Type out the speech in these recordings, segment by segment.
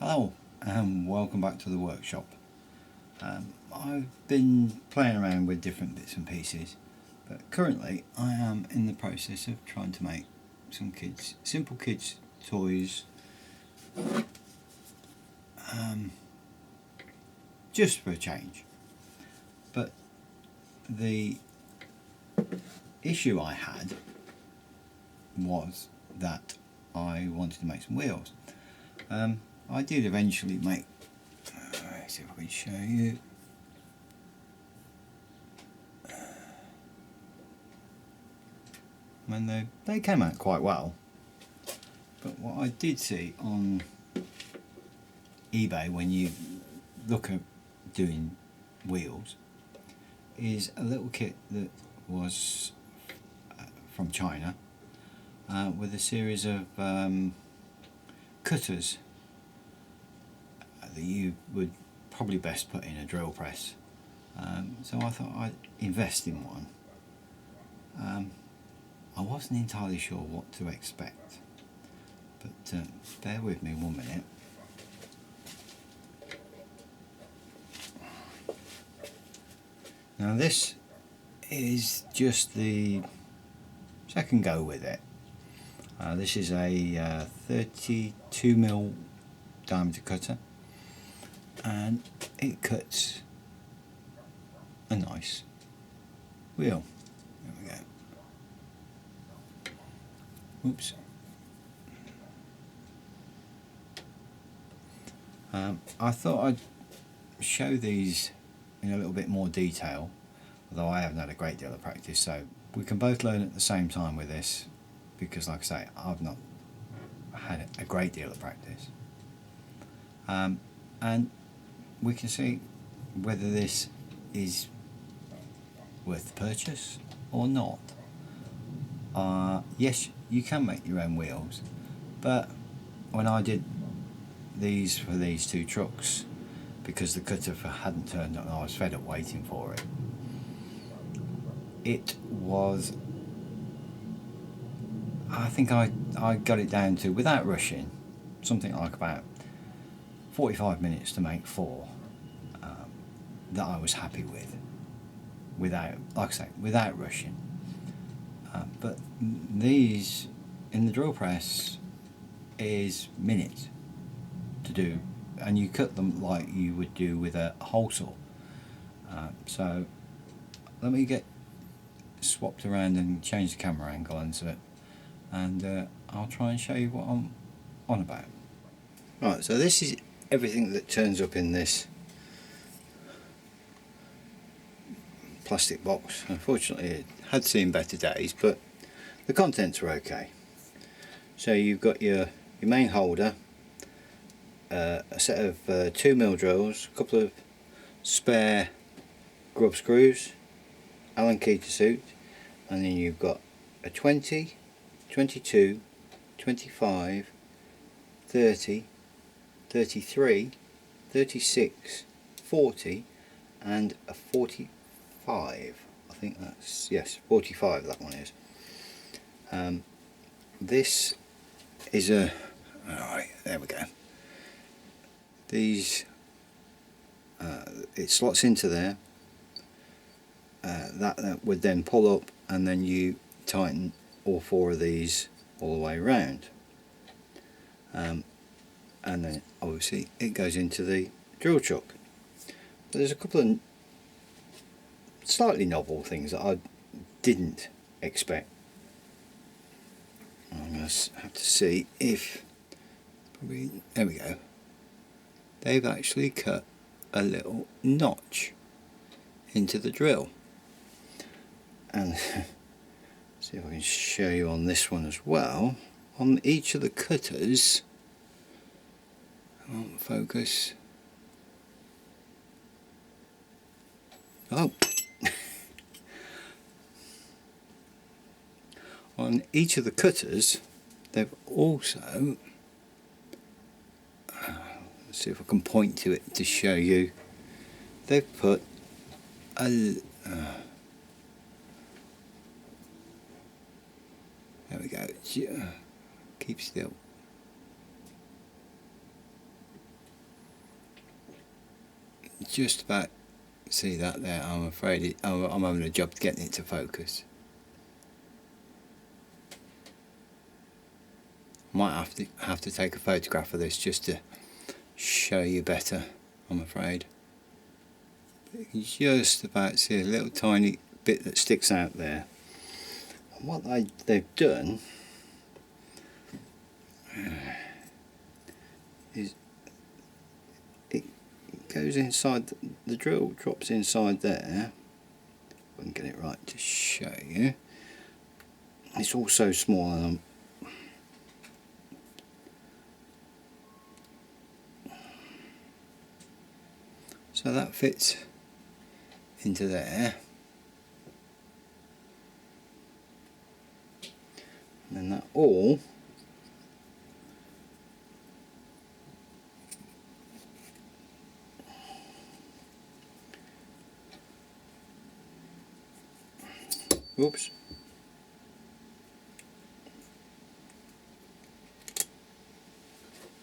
Hello and welcome back to the workshop. I've been playing around with different bits and pieces, but currently I am in the process of trying to make some simple kids toys, just for a change. But the issue I had was that I wanted to make some wheels. I did eventually make, let's see if I can show you. I mean, they came out quite well, but what I did see on eBay when you look at doing wheels is a little kit that was from China with a series of cutters that you would probably best put in a drill press. So I thought I'd invest in one. I wasn't entirely sure what to expect, but bear with me 1 minute. Now this is just the second go with it. This is a 32mm diameter cutter, and it cuts a nice wheel. There we go. Oops. I thought I'd show these in a little bit more detail, although I haven't had a great deal of practice, so we can both learn at the same time with this, because like I say, I've not had a great deal of practice. And we can see whether this is worth the purchase or not. Yes, you can make your own wheels, but when I did these for these two trucks, because the cutter hadn't turned up and I was fed up waiting for it, it was, I think I got it down to, without rushing, something like about 45 minutes to make four, that I was happy with, without, like I say, without rushing. But these in the drill press is minutes to do, and you cut them like you would do with a hole saw. So let me get swapped around and change the camera angle into it, and I'll try and show you what I'm on about. Right, so this is everything that turns up in this plastic box. Unfortunately it had seen better days, but the contents were okay. So you've got your main holder, a set of 2mm drills, a couple of spare grub screws, Allen key to suit, and then you've got a 20, 22, 25, 30, 33, 36, 40 and a 45. I think that's, yes, 45 that one is. This is a, alright, there we go. These, it slots into there. That would then pull up, and then you tighten all four of these all the way around. And then obviously it goes into the drill chuck. But there's a couple of slightly novel things that I didn't expect. I'm going to have to see if, probably, there we go. They've actually cut a little notch into the drill, and see if I can show you on this one as well. On each of the cutters, come on, focus. Oh. On each of the cutters, they've also, let's see if I can point to it to show you, they've put a, there we go, keep still. just about see that there. I'm afraid I'm having a job getting it to focus. Might have to take a photograph of this just to show you better, I'm afraid. But you can just about see a little tiny bit that sticks out there. And what they've done is it goes inside the drill, drops inside there. If I can get it right to show you. It's all so small, and so that fits into there, and then that all oops.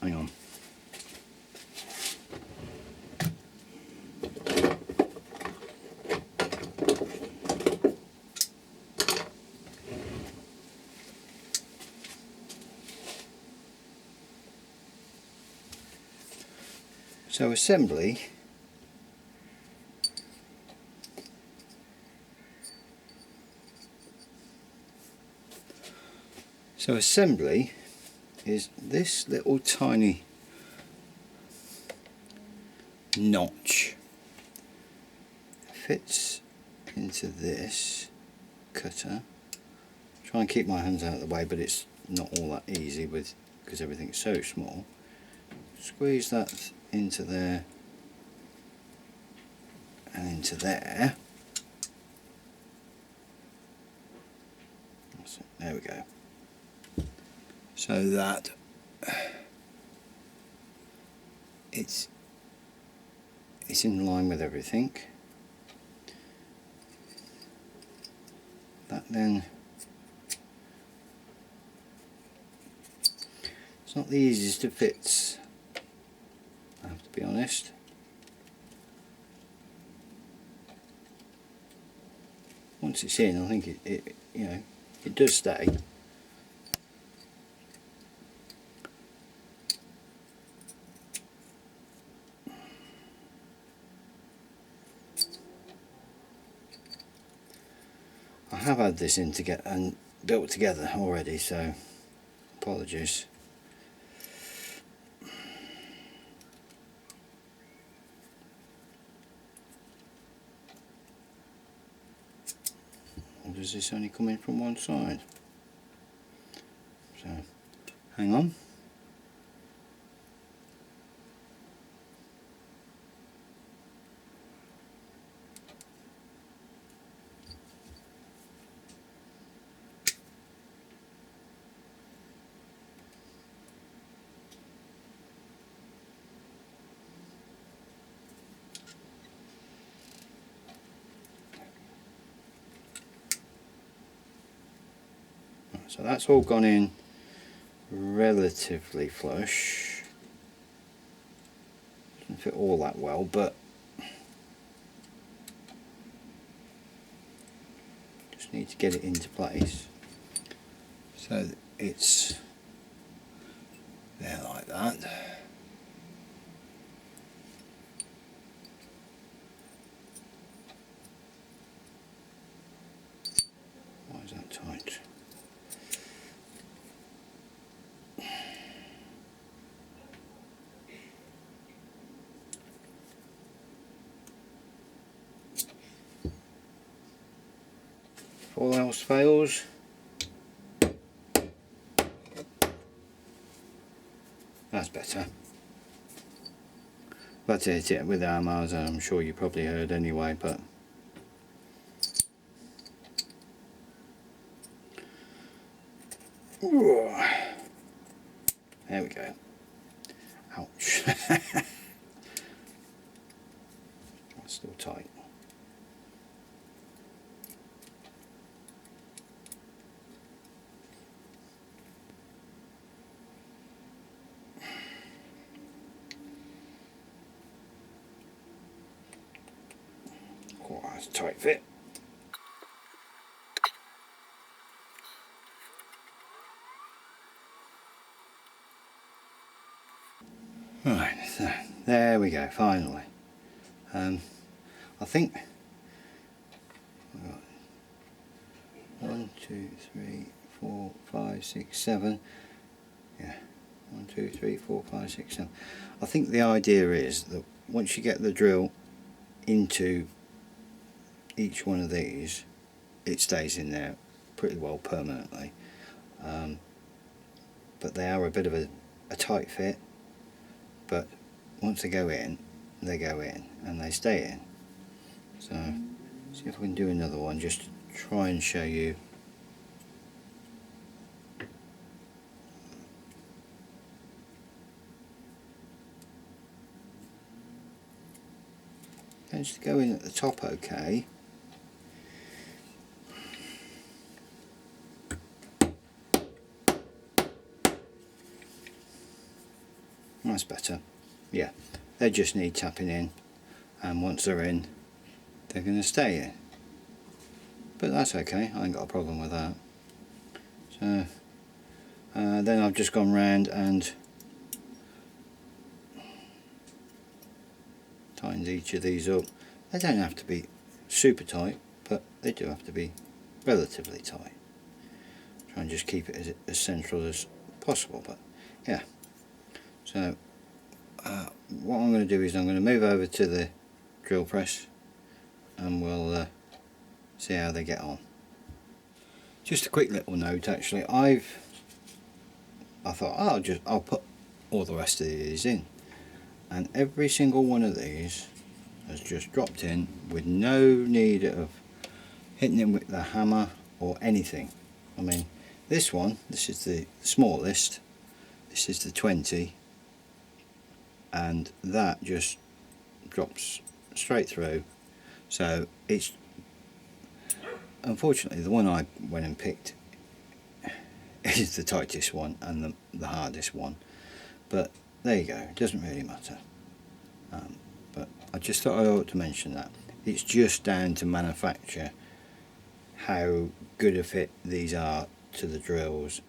Hang on. So assembly is this little tiny notch fits into this cutter. Try and keep my hands out of the way, but it's not all that easy because everything's so small. Squeeze that into there and into there. There we go. So that it's in line with everything. That then, it's not the easiest of fits, I have to be honest. Once it's in, I think it you know, it does stay. I have had this in to get and built together already, so apologies. Or does this only come in from one side? So, hang on. So that's all gone in relatively flush. Doesn't fit all that well, but just need to get it into place so that it's there like that. Why is that tight? If all else fails, that's better. That's it with our Mars, I'm sure you probably heard anyway, but there we go. Ouch. That's still tight. That's a tight fit. Right, so there we go, finally. I think we've got 1, 2, 3, 4, 5, 6, 7. Yeah, 1, 2, 3, 4, 5, 6, 7. I think the idea is that once you get the drill into each one of these, it stays in there pretty well permanently. But they are a bit of a tight fit, but once they go in and they stay in. So see if we can do another one just to try and show you. And just go in at the top, okay. That's better. Yeah, they just need tapping in, and once they're in, they're going to stay in. But that's okay, I ain't got a problem with that. So then I've just gone round and tightened each of these up. They don't have to be super tight, but they do have to be relatively tight. Try and just keep it as central as possible. But yeah, so what I'm going to do is I'm going to move over to the drill press and we'll see how they get on. Just a quick little note, actually, I thought I'll put all the rest of these in, and every single one of these has just dropped in with no need of hitting it with the hammer or anything. I mean, this is the smallest, this is the 20, and that just drops straight through. So it's, unfortunately, the one I went and picked is the tightest one and the hardest one, but there you go, it doesn't really matter. But I just thought I ought to mention that it's just down to manufacture how good a fit these are to the drills.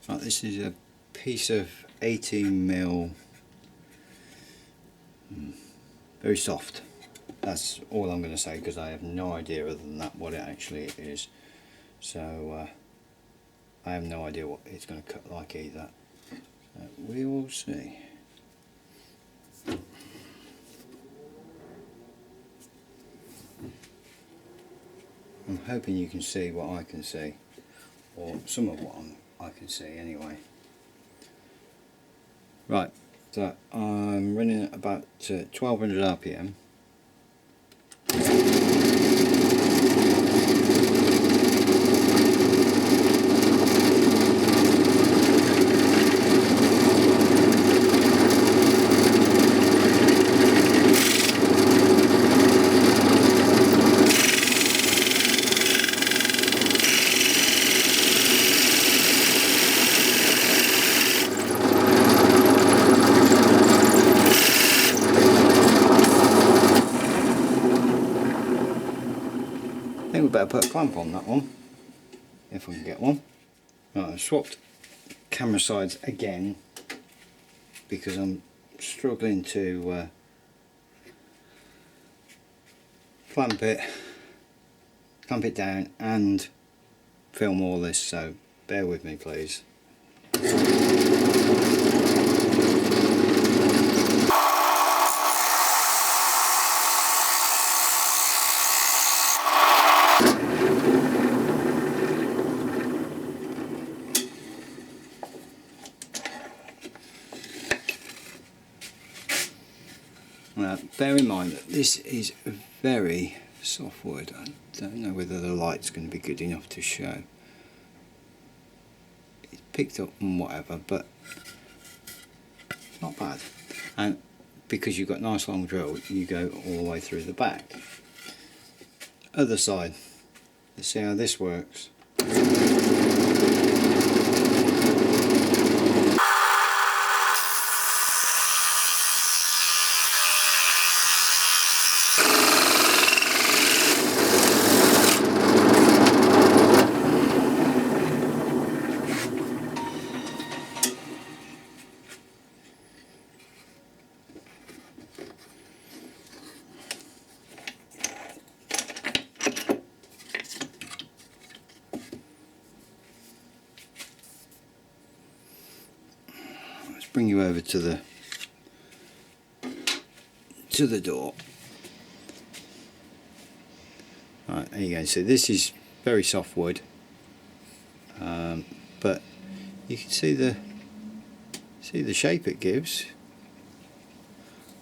Right, this is a piece of 18mm, very soft. That's all I'm going to say, because I have no idea other than that what it actually is. So I have no idea what it's going to cut like either. We will see. I'm hoping you can see what I can see, or some of what I can see anyway. Right, so I'm running at about 1200 RPM. I think we better put a clamp on that one, if we can get one. Right, I've swapped camera sides again because I'm struggling to clamp it down and film all this, so bear with me please. Now, bear in mind that this is very soft wood. I don't know whether the light's going to be good enough to show. It's picked up and whatever, but not bad. And because you've got nice long drill, you go all the way through the back. Other side. Let's see how this works. bring you over to the door. Right, there you go. So this is very soft wood, but you can see the shape it gives.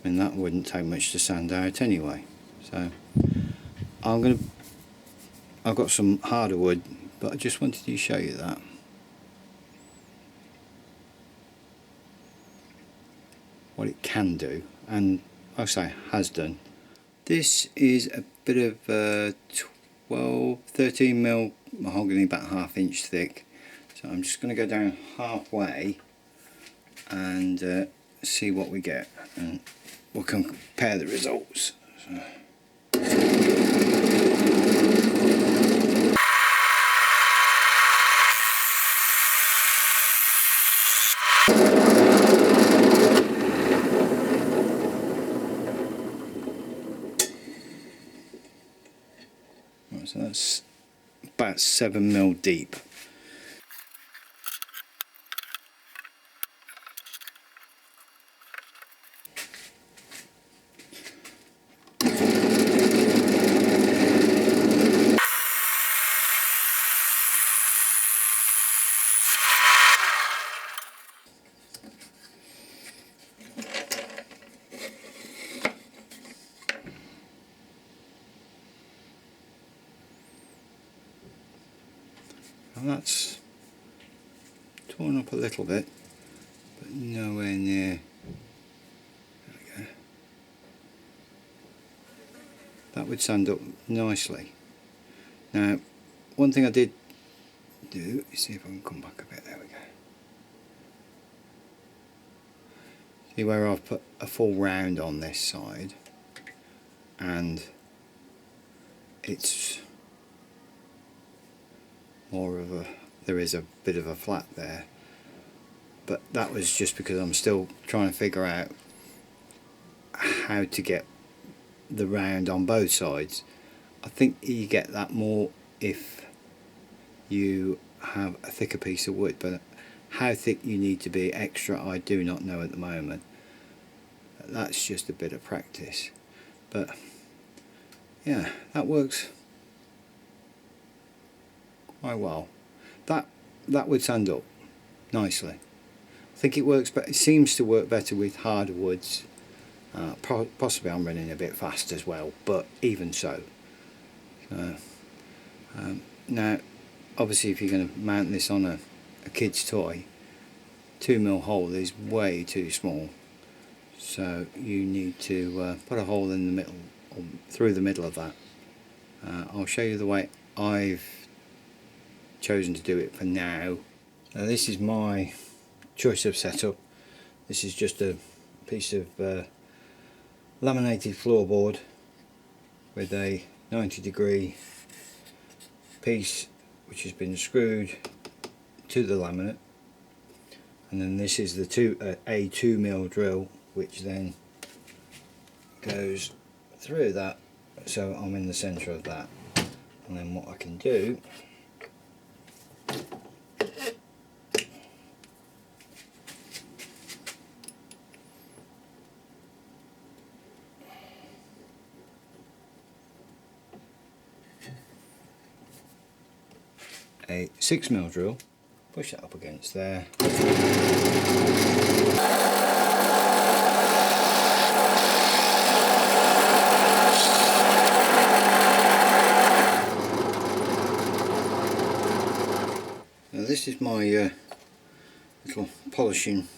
I mean, that wouldn't take much to sand out anyway. So I've got some harder wood, but I just wanted to show you that. What it can do, and like I say, has done. This is a bit of 13 mil mahogany, about ½ inch thick. So I'm just going to go down halfway and see what we get, and we'll compare the results. So. So that's about 7 mil deep. And that's torn up a little bit, but nowhere near. There we go. That would sand up nicely. Now, one thing I did do is see if I can come back a bit. There we go. See where I've put a full round on this side, and it's more of a, there is a bit of a flat there, but that was just because I'm still trying to figure out how to get the round on both sides. I think you get that more if you have a thicker piece of wood, but how thick you need to be extra I do not know at the moment. That's just a bit of practice, but yeah, that works quite well. That would sand up nicely. I think it works, but it seems to work better with harder woods. Possibly I'm running a bit fast as well, but even so. Now, obviously, if you're going to mount this on a kid's toy, 2 mil hole is way too small. So you need to put a hole in the middle, or through the middle of that. I'll show you the way I've chosen to do it for now. This is my choice of setup. This is just a piece of laminated floorboard with a 90-degree piece which has been screwed to the laminate, and then this is the a 2 mil drill which then goes through that, so I'm in the centre of that. And then what I can do a 6 mil drill, push that up against there. Now this is my little polishing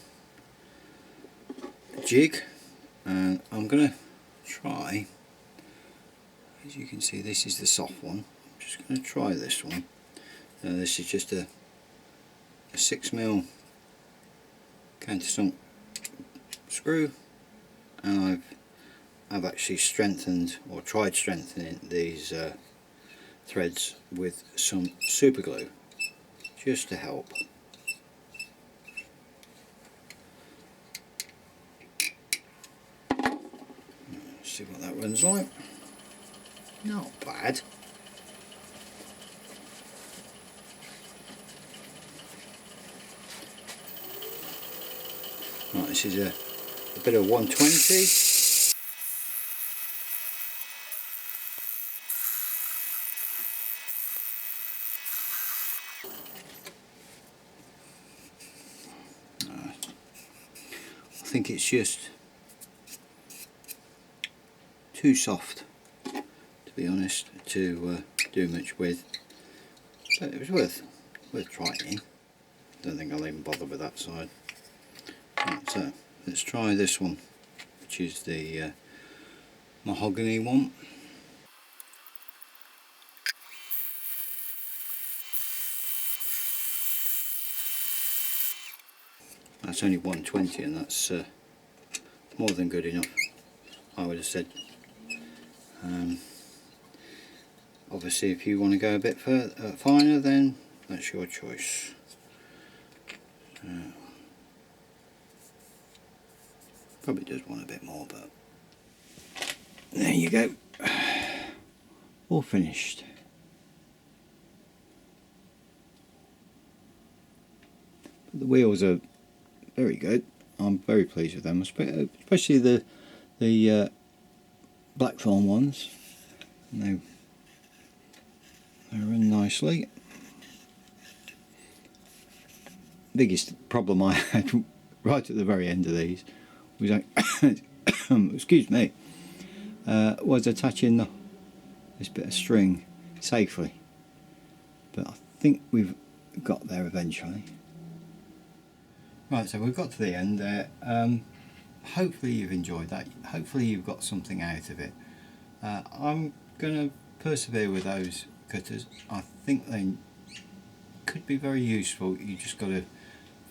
jig, and I'm going to try, as you can see this is the soft one, I'm just going to try this one. Now this is just a 6 mil countersunk screw, and I've actually strengthened, or tried strengthening these threads with some super glue just to help. Let's see what that runs like. Not bad. Right, this is a bit of 120. I think it's just too soft, to be honest, to do much with. But it was worth trying. Don't think I'll even bother with that side. Right, so let's try this one, which is the mahogany one. That's only 120, and that's more than good enough, I would have said. Obviously, if you want to go a bit finer, then that's your choice. Probably does want a bit more, but there you go. All finished. But the wheels are very good. I'm very pleased with them, especially the Blackthorn ones. They run nicely. Biggest problem I had right at the very end of these was excuse me, was attaching this bit of string safely, but I think we've got there eventually. Right, so we've got to the end there. Hopefully you've enjoyed that. Hopefully you've got something out of it. I'm going to persevere with those cutters. I think they could be very useful. You just got to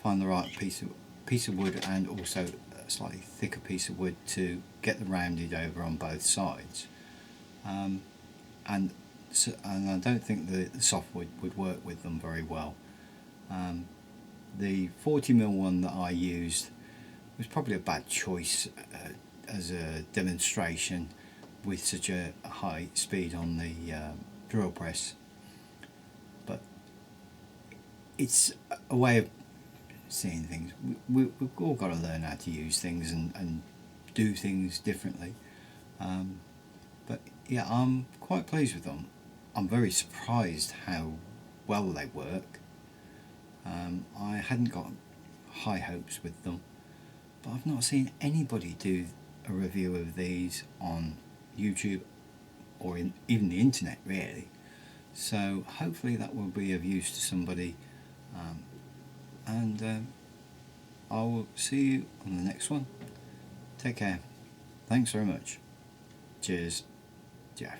find the right piece of wood, and also a slightly thicker piece of wood to get them rounded over on both sides. And I don't think the softwood would work with them very well. The 40mm one that I used was probably a bad choice as a demonstration with such a high speed on the drill press, but it's a way of seeing things. We've all got to learn how to use things and do things differently, but yeah, I'm quite pleased with them. I'm very surprised how well they work. I hadn't got high hopes with them, but I've not seen anybody do a review of these on YouTube or even the internet really, so hopefully that will be of use to somebody, and I will see you on the next one. Take care. Thanks very much. Cheers. Jeff.